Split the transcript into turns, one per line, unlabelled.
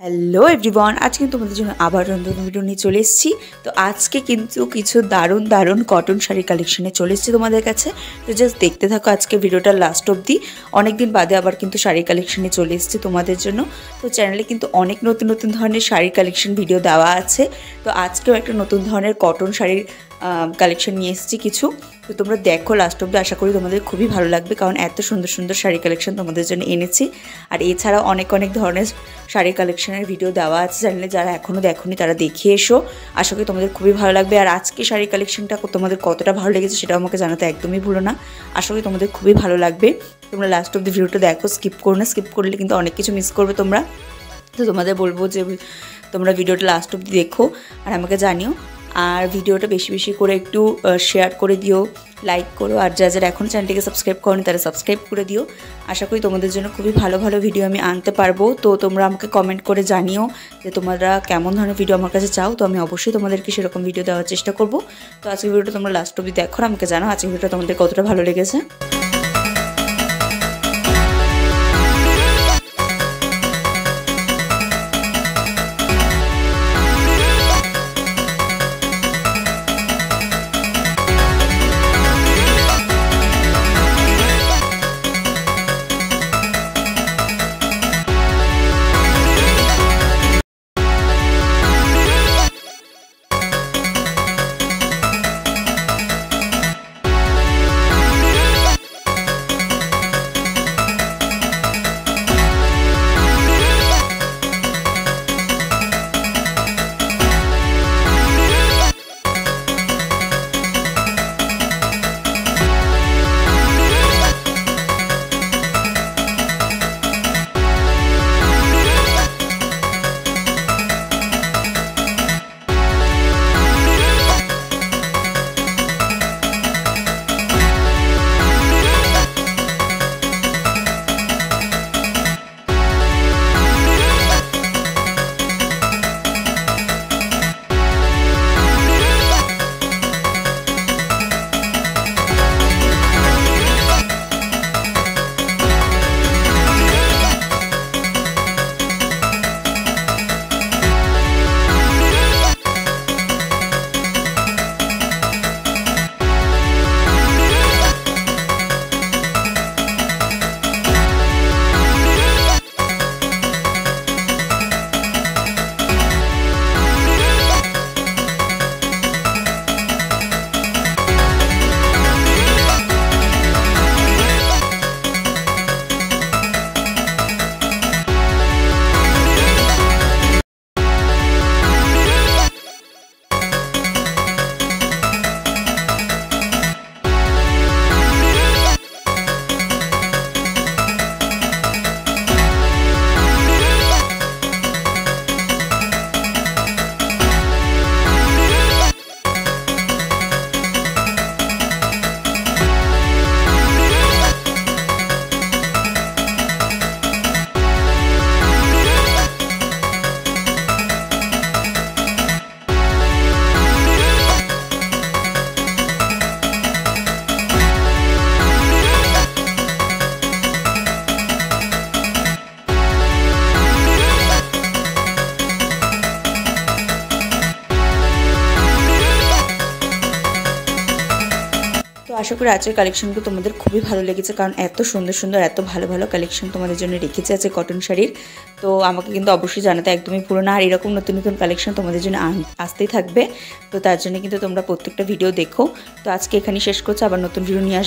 Hello everyone, আজকে কিন্তু তোমাদের জন্য আবার নতুন ভিডিও নিয়ে চলে এসেছি। তো আজকে কিন্তু কিছু দারুণ কটন শাড়ি কালেকশনে চলে এসেছি তোমাদের কাছে। তো জাস্ট দেখতে থাকো আজকে ভিডিওটা লাস্ট অবধি। অনেকদিন বাদে আবার কিন্তু শাড়ি কালেকশনে চলে এসেছি তোমাদের জন্য। তো চ্যানেলে কিন্তু অনেক নতুন ধরনের শাড়ি কালেকশন ভিডিও দেওয়া আছে। তো আজকেও একটা নতুন ধরনের কটন শাড়ির কালেকশন নিয়ে এসেছি কিছু। তো তোমরা দেখো লাস্ট অবধি, আশা করি তোমাদের খুবই ভালো লাগবে, কারণ এত সুন্দর শাড়ি কালেকশন তোমাদের জন্য এনেছি। আর এছাড়াও অনেক ধরনের শাড়ি কালেকশনের ভিডিও দেওয়া আছে চ্যানেলে, যারা এখনও দেখোনি তারা দেখে এসো। আশা করি তোমাদের খুবই ভালো লাগবে। আর আজকে শাড়ি কালেকশনটা তোমাদের কতটা ভালো লেগেছে সেটাও আমাকে জানাতে একদমই ভুলো না। আশা করি তোমাদের খুবই ভালো লাগবে। তোমরা লাস্ট অবধি ভিডিওটা দেখো, স্কিপ করো না। স্কিপ করলে কিন্তু অনেক কিছু মিস করবে তোমরা। তো তোমাদের বলবো যে তোমরা ভিডিওটা লাস্ট অবধি দেখো আর আমাকে জানিও। আর ভিডিওটা বেশি করে একটু শেয়ার করে দিও, লাইক করো। আর যারা এখন চ্যানেলটিকে সাবস্ক্রাইব করোনি তারা সাবস্ক্রাইব করে দিও। আশা করি তোমাদের জন্য খুবই ভালো ভিডিও আমি আনতে পারবো। তো তোমরা আমাকে কমেন্ট করে জানিও যে তোমরা কেমন ধরনের ভিডিও আমার কাছে চাও। তো আমি অবশ্যই তোমাদেরকে সেরকম ভিডিও দেওয়ার চেষ্টা করব। তো আজকের ভিডিওটা তোমরা লাস্ট অবধি দেখো, আমাকে জানাও আজকের ভিডিওটা তোমাদের কতটা ভালো লেগেছে। তো আশা করি আজকের কালেকশনগুলো তোমাদের খুবই ভালো লেগেছে, কারণ এত সুন্দর এত ভালো কালেকশন তোমাদের জন্য রেখেছে আছে কটন শাড়ির। তো আমাকে কিন্তু অবশ্যই জানাতে একদমই ভুলো না। আর এরকম নতুন কালেকশন তোমাদের জন্য আসতেই থাকবে। তো তার জন্য কিন্তু তোমরা প্রত্যেকটা ভিডিও দেখো। তো আজকে এখানেই শেষ করছি, আবার নতুন ভিডিও নিয়ে